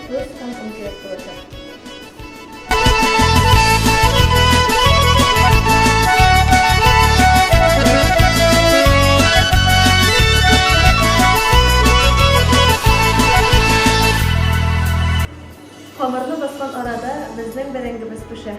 плюс танком керек болacak. Hamurni basgan arada bizning berengimiz pişer.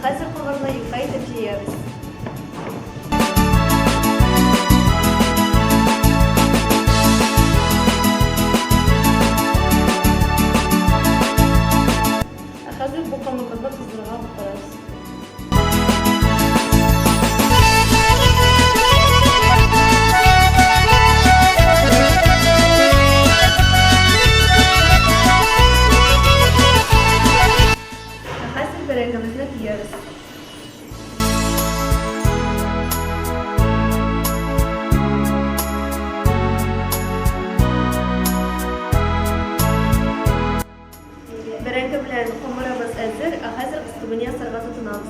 Hazır hamurla yıkayıp yiyeceğiz. Hazır bu hamurla kızdırığa bakarız. Hazır berengimizni yiyeceğiz. Berenge bilen hamurumuz hazır. Hazır ısıtmaya sarığa tutunamiz.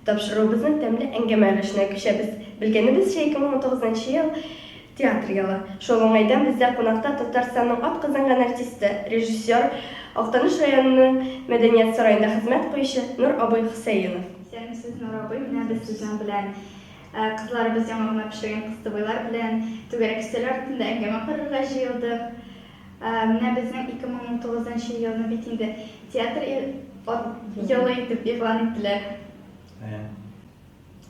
Тапшыруыбыздын тәмле әңгәмәлешенә күчәбез. Белгәнебезчә 2019 ел театр елы. Шул уңайдан бездә кунакта Татарстанның атказанган артисты, режиссер, Актаныш районының Мәдәният сараенда хезмәт куючы Нур абый Хусәенов. Сәлемсез Нур абый, менә без сезнең белән кызларыбыз яңа гына пешергән кыстыбайлар белән түгәрәк өстәл артында әңгәмә корырга җыелдык. Менә безнең 2019 елны бит инде театр елы итеп игълан иттеләр.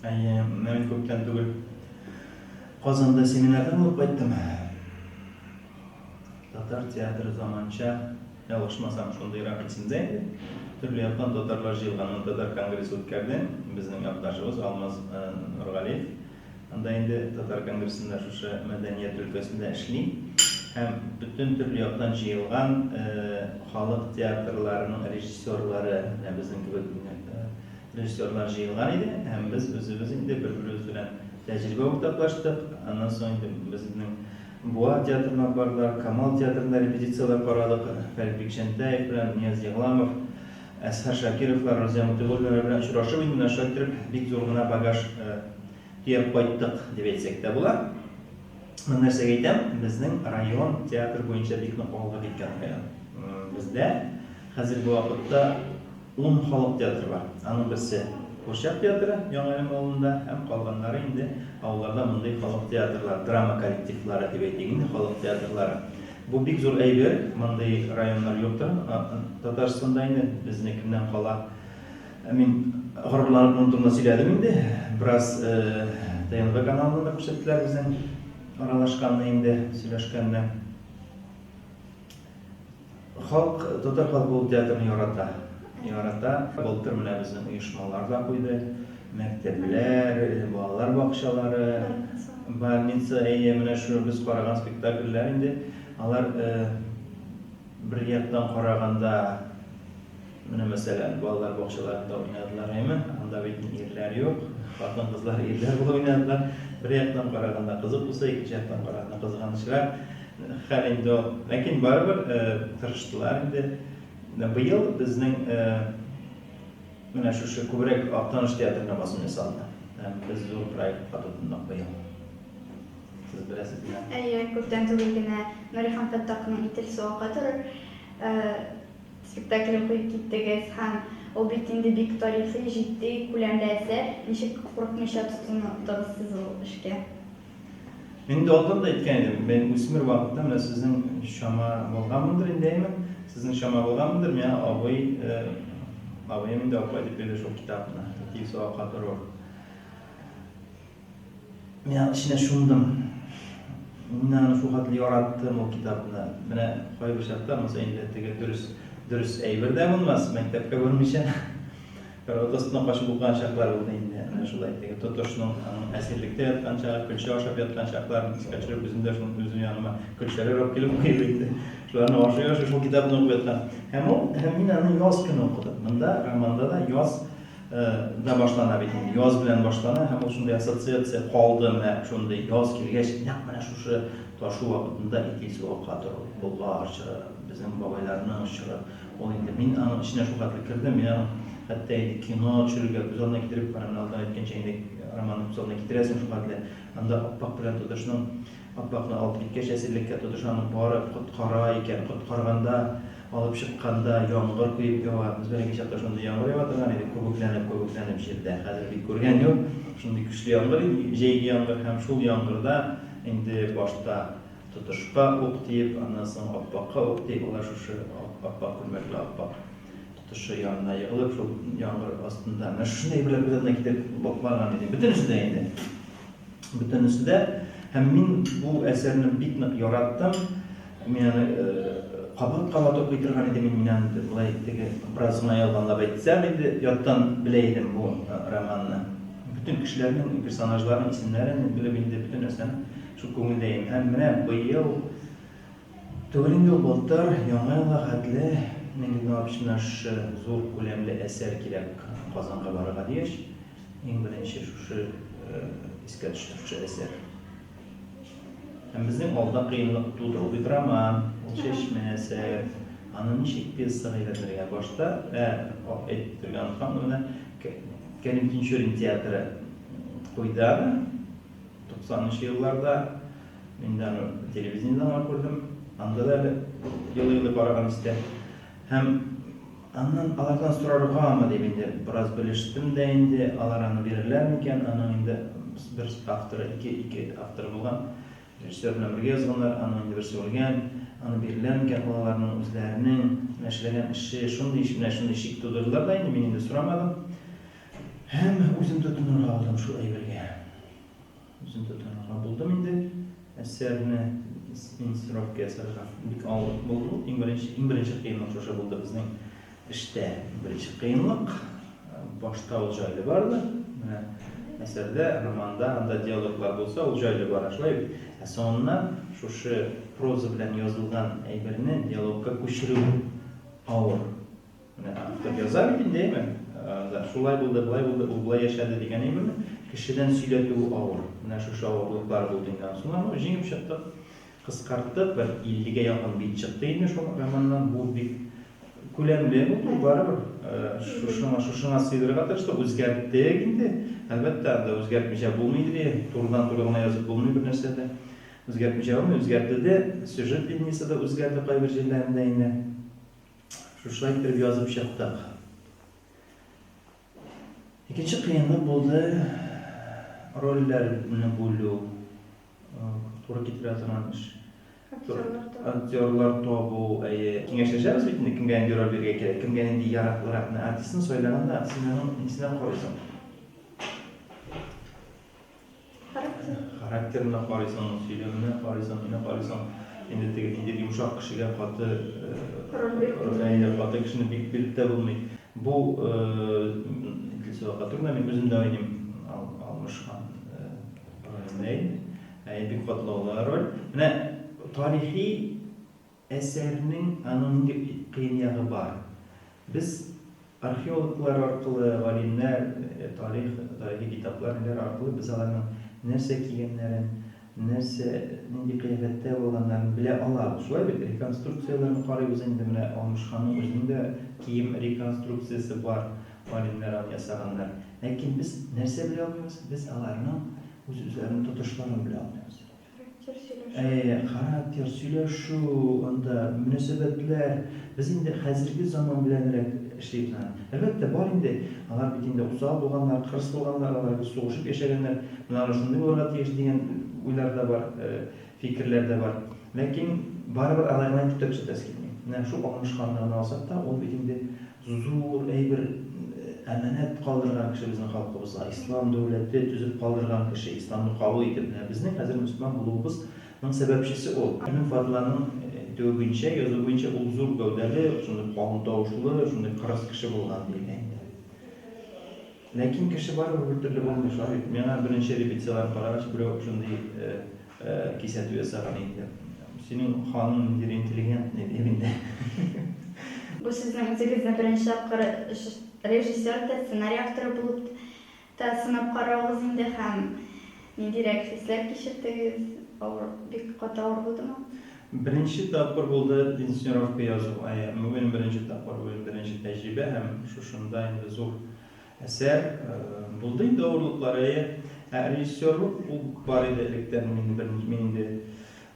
Мен көптен түгел Казанда семинардан булып кайттым. Татар театры заманча, ялгышмасам шундыйрак исемдә иде. Төрле яктан татарлар җыелган татар конгрессы үткәрдем. Безнең якташыбыз Алмаз Нургалиев. Анда инде татар конгрессында шушы мәдәният өлкәсендә эшли. Һәм бүтән төрле яктан җыелган халык театрларының режиссерлары, безнең кебек режиссерлар җыелган иде. Һәм без үзебез инде бер-беребез белән тәҗрибә уртаклаштык. Аннан соң инде безнең Буа театрына бардык, Камал театрында репетициялар карадык. Фәрит Бикшәнтәев белән Нияз Егламов, Әсхар Шакировлар, Розия Мутыгуллина белән очрашып инде шайтырып бик зур гына багаж төяп кайттык дип әйтсәк тә була. Мен нәрсәгә әйтәм, безнең район театр буенча бик нык алга киткән район. Бездә хәзерге вакытта 10 халык театры бар. Аның берсе Курчак театры, Яңаелем авылында, һәм калганнары инде авылларда мондый халык театрлар, драма коллективлары дип әйтик инде, халык театрлары. Бу бик зур әйбер, мондый районнар юктыр. Татарстанда инде безнекеннән кала. Мин гырбыланып монда сөйләдем инде. Бераз ТНВ каналында күрсәттеләр безнең аралашканны инде, сөйләшкәнне. Халык, татар халык театрын ярата. Былтыр менә безнең оешмалар да куйды. Мәктәпләр, балалар бакчалары, больница, менә шу без караган спектакльләр инде. Алар бер яктан караганда менә мәсәлән балалар бакчаларында уйнадылар, анда бит ирләр юк, хатын-кызлар ирләр булып уйнадылар. Бер яктан караганда кызык булса, икенче яктан караганда кызганычрак. Хәл инде, ләкин барыбер тырыштылар инде. Быел безнең менә шушы күбрәк Актаныш театрына басым ясалды. Без зур проектка тотындык быел. Сез беләсезме? Күптән түгел генә Нурихан Фәттахның Ител суга кадәр спектакль куеп киттегез һәм ул бит инде бик тарихи, җитди, күләмле әсәр. Ничек курыкмыйча тотындыгыз сез ул эшкә? Мин дә алдан да әйткән идем, мен үсмер вакытта менә сезнең шама булганмындыр инде, Сезнең шама булганмындыр, менә абый Абыем инде алып кайтып берди ошол китапны. Тиз сабакка турur. Мен ичине шундым. Мен аны шул катлы яраттым ул китапны. Менә кайбер шартта маса инде теге дөрес әйбер дә булмас, мәктәпкә бармыйча. Бер отостына кашып булган шаклар булды инде. Менә шулай теге тотошның әсирлектә яткан чагы, күлчә ашап яткан чакларын скачырып үземдә шуны үзем яныма күлчәләр алып килеп куйып инде. Шуларны ашый-ашый шул китапны укып яткан. Һәм мин аны яз көне укыдым. Монда романда да яз да башлана бит инде. Яз белән башлана һәм ул шундый ассоциация калды менә шундый яз килгәч, нәкъ менә шушы ташу вакытында икенче вакытка торып, Болгар чоры, безнең бабайларның чоры. Ул инде мин аның иченә шул катлы кирдем, мин аны хәтта инде кино төшерергә күз алдына китереп карамын, алдан әйткәнчә инде романны күз алдына китерәсең шул катлы. Анда аппак белән тотышның аппакны алып киткәч әсирлеккә тотышаның бары коткара икән, коткарганда алып чыкканда яңгыр куеп ява. Без белән чакта шундый яңгыр ява торган иде, күбекләнеп җирдә. Хәзер бик күргән юк. Шундый көчле яңгыр, җәйге яңгыр һәм шул яңгырда инде башта тотышка ук тиеп, аннан соң аппакка ук тиеп, алар шушы аппак күлмәкле аппак тотышы янына егылып, шул яңгыр астында. Менә шундый белән китеп баклаган иде. Бөтенесе дә һәм мин бу әсәрне бик нык яраттым. Мин аны кабат укый торган идем, мин аны булай теге образына ялганлап әйтсәм инде, яттан белә идем бу романны. Bütün кешеләрнең, персонажларның исемнәрен белеп инде bütün нәрсәне шул күңелдәем. Һәм менә быел түгелен ел былтыр яңа елга хәтле нинди напишнаш зур күләмле әсәр кирәк Казанга барырга дигәч, иң беренче шушы искә төшүче әсәр. Һәм безнең алда кыенлык тудыру бит роман, ул чәчмә әсәр, аны ничек пьесага әйләндерергә башта әйтергән һәм менә Кәрим Тинчурин театры куйда 90-нчы елларда мин аны телевидениедә күрдем. Анда да елы-елы барган истә. Һәм аннан алардан сораргамы дип инде бераз белештем дә инде, алар аны бирерләр микән? Аның инде бер авторы, ике автор булган. Режиссер белән бергә язганнар, аның инде берсе үлгән. Аны бирерләр микән? Аларның үзләренең эшләгән эше шундый шик тудырдылар да инде, мин инде сорамадым. Һәм үзем тотынырга алдым шул әйбергә. Үзем тотынырга булдым инде. Әсәрне инсценировка ясарга бик авыр булды. Иң беренче кыенлык шушы булды безнең эштә. Беренче кыенлык башта ул җайлы барды. Менә әсәрдә, романда анда диалоглар булса, ул җайлы бара шулай. Соңыннан шушы проза белән язылган әйберне диалогка күчерү авыр. Менә автор яза бит инде, шулай булды, булай булды, ул булай яшәде дигән әйберне кешедән сөйләтү авыр. Менә шушы авырлыклар булды инде. Соңыннан җиңеп чыктык, кыскарттык, бер 50-гә якын бит чыкты инде шул романнан. Бу бик күләмле булды, барыбер. Шушыңа сыйдырырга тырыштык, үзгәрттек инде. Әлбәттә, анда үзгәртмичә булмый иде, турыдан-туры гына язып булмый бер нәрсәдә. Үзгәртмичә булмый, үзгәртте дә, сюжет линиясе дә үзгәрде кайбер җирләрендә инде. Шушылай итеп язып чыктык. İkinci kıyımlık buldu, rollerini bulu, doğru getiren iş. Aktörler tabu, kengişleşeriz bitinde kimge indi rol verge gerek, kimge indi yaratlarak, artistin söylenende sinanın içine koyuyorsun. Karakterine koyuyorsun, söylemine koyuyorsun, indi yumuşak kişiye katı, katı kişinin birlikte bulmayı. Bu Turna men özümde oynayım almışkan rolündeyim. Bir katlı rol. Менә tarihi eserinin anın kıyın yağı var. Biz arkeologlar arkalı, alimler, tarihi kitaplar arkalı biz alanın nerse kiyimlerin, nerse nindi kıyafette olanların bile alabız. Şöyle bir rekonstruksiyalarını karayız indi менә almışkanın özünde kiyim rekonstruksiyası var. Alimler yasaganlar. Lakin biz nerse bile almıyoruz? Biz alarның üzerine tutuşlarını bile almıyoruz. Karakter, söyleşu, onda münasebetler. Biz indi hazırki zaman bilenerek işleyip sana. Elbette var indi. Alar bitinde uzağa bolganlar, kırs bolganlar, alar soğuşup yaşaganlar. Bunlar şunday bolga tiyеш деген uylar da var, fikirler de var. Lakin baribir alardan tutup çıktas kelmeydi. Şu almışkanlarını alsak da, ol bitinde zor, bir kaldırgan kişi bizim halkımızda, İslam devleti tüzüp kaldırgan kişi, İslam'ı kabul edip, bizim hazır Müslüman bulduğumuzun sebepçisi o. Ünlü Fadlan'ın dövgünçe, yazı boyunca uzun gövdeli, şunu kalın davuşlu, şunu karas kişi bulgan değil. Lakin kişi var bir türlü olmuş. Bana birinci repetiyalar para açıp böyle şunu kisat üyesi ağabeydi. Senin hanım bir inteligent ne diyeyim. Bu sizin özünüzde birinci tapkır rejissör de senaryo aktörü bulup da sınıf kararınız indi hem ne direkt sizler geçirdiniz, bir kata ağır buldu mu? Birinci tapkır buldu Dinsinyorov yazı. Benim birinci tapkır, benim birinci tecrübe hem şu şunda indi zor eser buldu. Doğrulukları rejissörlük bu baridelikten benim de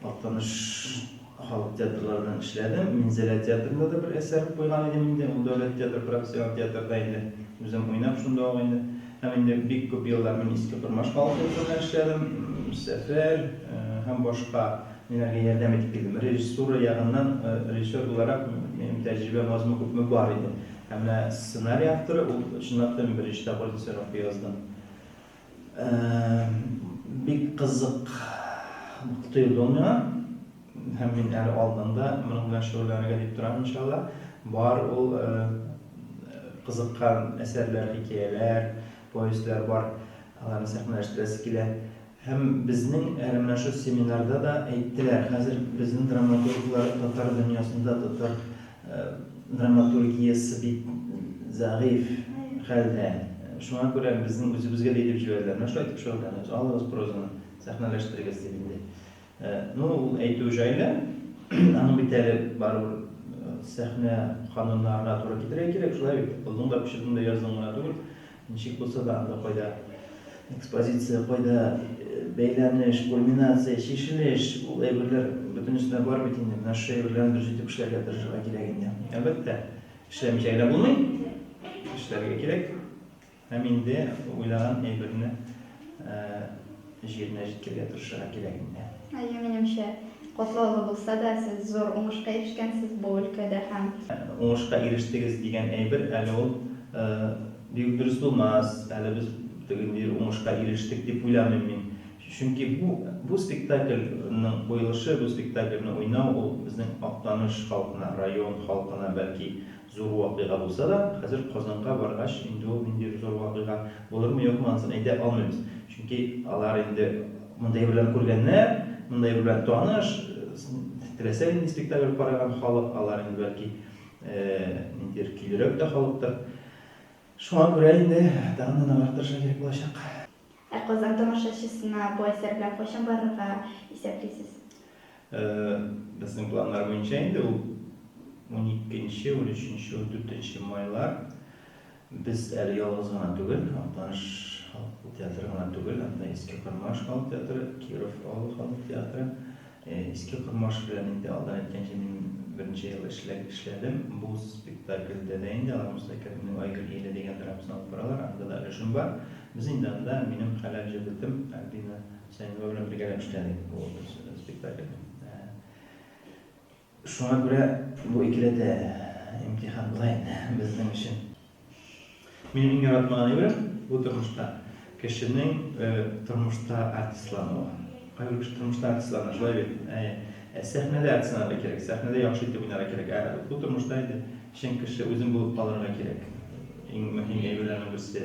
atlanış halk tiyatrolarından işledim. Minzele tiyatrında da bir eser koygan edim. O devlet tiyatro, profesyonel tiyatroda indi. Bizim oynap şunda oynadı. Hem de bir köp yıllar men iski kırmaş halk tiyatrolarında işledim. Sefer hem başka nelerge yardım edip bildim. Rejissura yağından rejissör olarak benim tecrübem az mı var idi. Hem de senaryo aktörü, o şunlattığım bir işte Dinsinyorov yazdım. Bir kızık mutluydu olmayan hem min əli aldığında bunun bilen şöhürlerine gelip duran inşallah var o kızıkkan eserler, hikayeler, povestler var. Allah'ın sahneleştiresi kile. Hem bizning elimden şu seminarda da ettiler. Hazır bizim dramaturglar Tatar dünyasında Tatar dramaturgiyası bir zayıf halde. Şuna göre bizim özümüzge de edip jüverlerine şu aytıp şöhürlerine. Allah'ız prozunu sahneleştirgesi dibinde. No, aytуу жайлы, анын битери барыбыр сахна канундарына туура келтире керек. Шулай кылдың да пиширдиң да яздың гана түгүл. Ничек болсо да анда койда экспозиция, койда beyleniş, kulminasiya, şişiliş, bu evrler bütün üstüne var bitinde. Mına şu evrlerini düzütüp işlerge tırışığa kereginde. Elbette, işlemişeyle bulmayın. İşlerge kerek. Hem indi uylanan evrini jirine jitkirge tırışığa kereginde. Menimçe qo'tlovli bo'lsa da siz zo'r o'ngishga erishgansiz bu o'lkada ham. O'ngishga erishdingiz degan ayber hali u dürüst bo'lmas. Hali biz deganday o'ngishga erishdik deb o'ylamayman men. Chunki bu spektaklning qo'yilishi, bu spektaklni o'ynau u bizning Oqtanish xalqina, rayon xalqina balki zo'r voqea bo'lsa da, hozir Qozonga borgach endi u menday zo'r voqea bo'larmi yo'qmi ansini ayta olmaymiz. Chunki ular endi bunday bilan ko'rganlar bunday bilan tanış, tilese indi spektakl qaragan xalq, alar endi balki kuyrak da xalqdir. Şuna göre indi damdan avaqtirishga kerak bo'lacak. Qozon tomoshabchisini bu eser bilan qo'shib borishga esaplaysiz? Bizning planlar bo'yicha endi u 12-13, 14 maylar biz hali yolg'iz g'ana tugul, Oqtanish xalq teatri g'ana tugul, hamda eski Qirmash xalq teatri, Kirov xalq teatri, eski Qirmash bilan endi oldin aytgancha men birinchi yil ishladim. Bu spektaklda da endi aramizda Karimning Aygul yili degan dramasini olib boralar, unda da ilishim bor. Biz indanda menim halal jibitim Albina Husaynova bilan birga ishladik bu spektaklda. Şuna göre bu ikili de imtihan bulayın bizden için. Benim en yaratmağını göre bu turmuşta kişinin turmuşta artistlanma. Hayır kişi turmuşta artistlanma. Şöyle bir sahnede artistlanma gerek, sahnede yaxşı etip oynara gerek. Bu turmuştaydı. Şimdi kişi özün bulup kalırına gerek. En mühim evlerinin birisi.